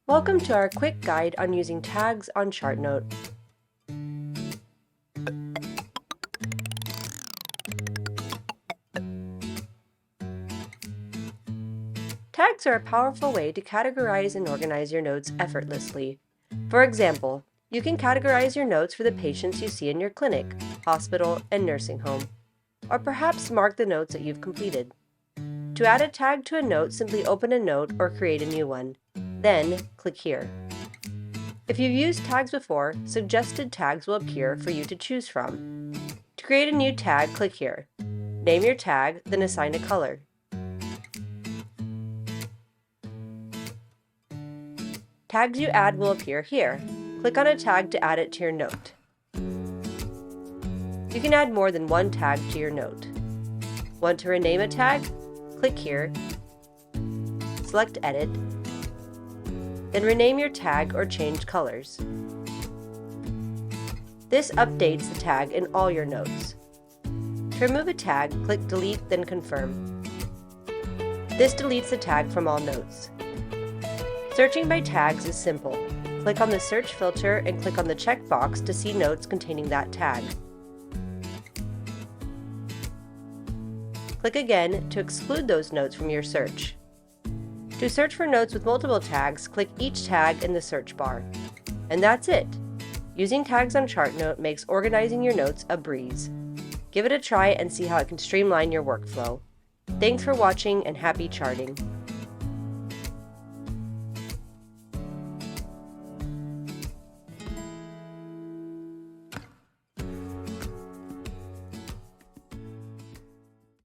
Welcome to our quick guide on using tags on Chartnote. Tags are a powerful way to categorize and organize your notes effortlessly. For example, you can categorize your notes for the patients you see in your clinic, hospital, and nursing home, or perhaps mark the notes that you've completed. To add a tag to a note, simply open a note or create a new one. Then, click here. If you've used tags before, suggested tags will appear for you to choose from. To create a new tag, click here. Name your tag, then assign a color. Tags you add will appear here. Click on a tag to add it to your note. You can add more than one tag to your note. Want to rename a tag? Click here. Select Edit. Then rename your tag or change colors. This updates the tag in all your notes. To remove a tag, click Delete, then Confirm. This deletes the tag from all notes. Searching by tags is simple. Click on the search filter and click on the checkbox to see notes containing that tag. Click again to exclude those notes from your search. To search for notes with multiple tags, click each tag in the search bar. And that's it! Using tags on Chartnote makes organizing your notes a breeze. Give it a try and see how it can streamline your workflow. Thanks for watching and happy charting!